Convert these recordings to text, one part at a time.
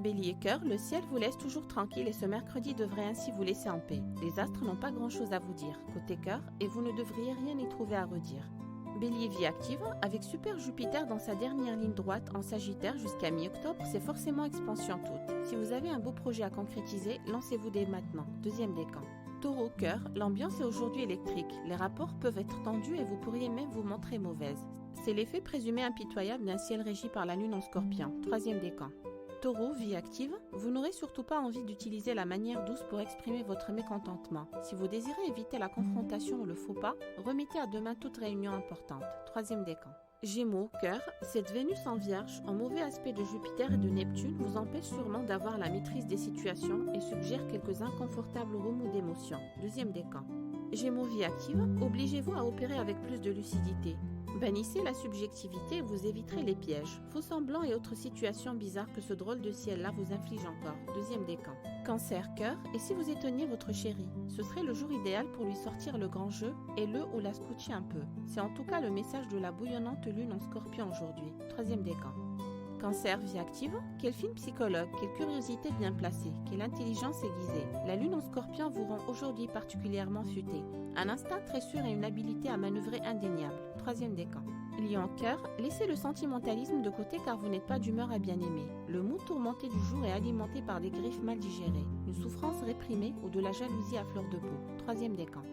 Bélier cœur, le ciel vous laisse toujours tranquille et ce mercredi devrait ainsi vous laisser en paix. Les astres n'ont pas grand-chose à vous dire, côté cœur, et vous ne devriez rien y trouver à redire. Bélier vie active, avec super Jupiter dans sa dernière ligne droite en Sagittaire jusqu'à mi-octobre, c'est forcément expansion toute. Si vous avez un beau projet à concrétiser, lancez-vous dès maintenant. Deuxième décan. Taureau cœur, l'ambiance est aujourd'hui électrique. Les rapports peuvent être tendus et vous pourriez même vous montrer mauvaise. C'est l'effet présumé impitoyable d'un ciel régi par la lune en Scorpion. Troisième décan. Taureau, vie active, vous n'aurez surtout pas envie d'utiliser la manière douce pour exprimer votre mécontentement. Si vous désirez éviter la confrontation ou le faux pas, remettez à demain toute réunion importante. Troisième décan. Gémeaux, cœur, cette Vénus en Vierge, en mauvais aspect de Jupiter et de Neptune, vous empêche sûrement d'avoir la maîtrise des situations et suggère quelques inconfortables remous d'émotions. Deuxième décan. Gémeaux, vie active, obligez-vous à opérer avec plus de lucidité. Bannissez la subjectivité et vous éviterez les pièges. Faux semblants et autres situations bizarres que ce drôle de ciel-là vous inflige encore. Deuxième décan. Cancer, cœur, et si vous étonniez votre chéri, ce serait le jour idéal pour lui sortir le grand jeu et le ou la scotcher un peu. C'est en tout cas le message de la bouillonnante lune en Scorpion aujourd'hui. Troisième décan. Cancer, vie active, quel film psychologue, quelle curiosité bien placée, quelle intelligence aiguisée. La lune en Scorpion vous rend aujourd'hui particulièrement futé. Un instinct très sûr et une habileté à manœuvrer indéniable. Troisième décan. Lion cœur, laissez le sentimentalisme de côté car vous n'êtes pas d'humeur à bien aimer. Le mood tourmenté du jour est alimenté par des griefs mal digérés, une souffrance réprimée ou de la jalousie à fleur de peau. Troisième décan.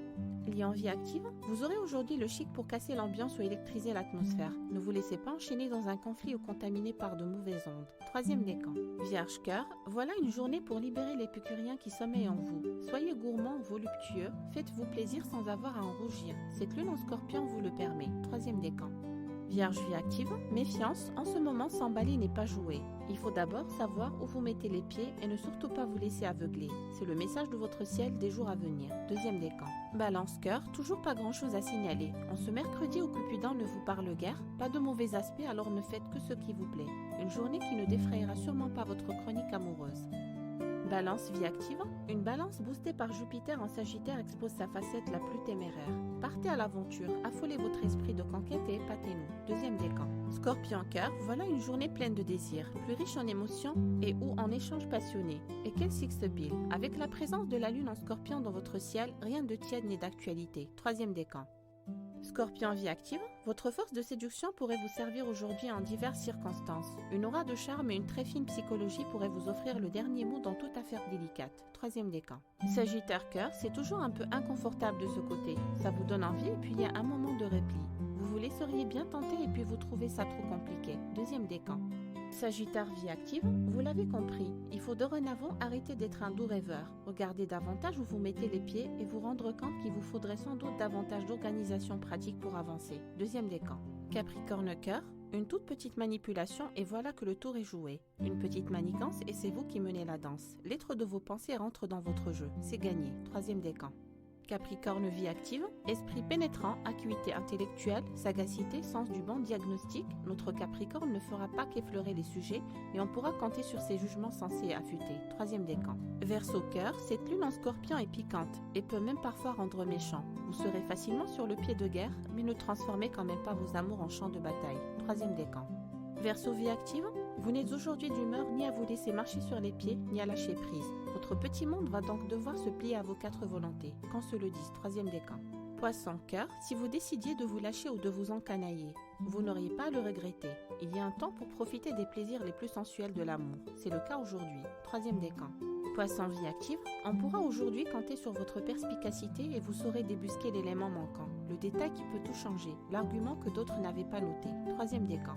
Lion vie active, vous aurez aujourd'hui le chic pour casser l'ambiance ou électriser l'atmosphère. Ne vous laissez pas enchaîner dans un conflit ou contaminer par de mauvaises ondes. Troisième décan. Vierge cœur, voilà une journée pour libérer l'épicurien qui sommeille en vous. Soyez gourmand ou voluptueux, faites-vous plaisir sans avoir à en rougir. Cette lune en Scorpion vous le permet. Troisième décan. Vierge vie active, méfiance, en ce moment s'emballer n'est pas joué. Il faut d'abord savoir où vous mettez les pieds et ne surtout pas vous laisser aveugler. C'est le message de votre ciel des jours à venir. Deuxième décan. Balance cœur, toujours pas grand chose à signaler. En ce mercredi où Cupidon ne vous parle guère, pas de mauvais aspect alors ne faites que ce qui vous plaît. Une journée qui ne défrayera sûrement pas votre chronique amoureuse. Balance vie active, une balance boostée par Jupiter en Sagittaire expose sa facette la plus téméraire. Partez à l'aventure, affolez votre esprit de conquête et épatez-nous. Deuxième décan. Scorpion cœur, voilà une journée pleine de désirs, plus riche en émotions et ou en échanges passionnés. Et quel sixte-pile. Avec la présence de la lune en Scorpion dans votre ciel, rien de tiède n'est d'actualité. Troisième décan. Scorpion vie active, votre force de séduction pourrait vous servir aujourd'hui en diverses circonstances. Une aura de charme et une très fine psychologie pourraient vous offrir le dernier mot dans toute affaire délicate. Troisième décan. Sagittaire cœur, c'est toujours un peu inconfortable de ce côté. Ça vous donne envie et puis il y a un moment de repli. Vous vous laisseriez bien tenter et puis vous trouvez ça trop compliqué. Deuxième décan. Sagittaire vie active, vous l'avez compris, il faut dorénavant arrêter d'être un doux rêveur. Regardez davantage où vous mettez les pieds et vous rendre compte qu'il vous faudrait sans doute davantage d'organisation pratique pour avancer. Deuxième décan. Capricorne cœur, une toute petite manipulation et voilà que le tour est joué. Une petite manigance et c'est vous qui menez la danse. L'être de vos pensées rentre dans votre jeu, c'est gagné. Troisième décan. Capricorne vie active, esprit pénétrant, acuité intellectuelle, sagacité, sens du bon diagnostic, notre Capricorne ne fera pas qu'effleurer les sujets et on pourra compter sur ses jugements sensés et affûtés. Troisième décan. Verseau cœur, cette lune en Scorpion est piquante et peut même parfois rendre méchant. Vous serez facilement sur le pied de guerre, mais ne transformez quand même pas vos amours en champ de bataille. Troisième décan. Verseau vie active, vous n'êtes aujourd'hui d'humeur ni à vous laisser marcher sur les pieds, ni à lâcher prise. Votre petit monde va donc devoir se plier à vos quatre volontés, qu'on se le dise. Troisième décan. Poisson cœur, si vous décidiez de vous lâcher ou de vous encanailler, vous n'auriez pas à le regretter. Il y a un temps pour profiter des plaisirs les plus sensuels de l'amour. C'est le cas aujourd'hui. Troisième décan. Poisson vie active, on pourra aujourd'hui compter sur votre perspicacité et vous saurez débusquer l'élément manquant. Le détail qui peut tout changer, l'argument que d'autres n'avaient pas noté. Troisième décan.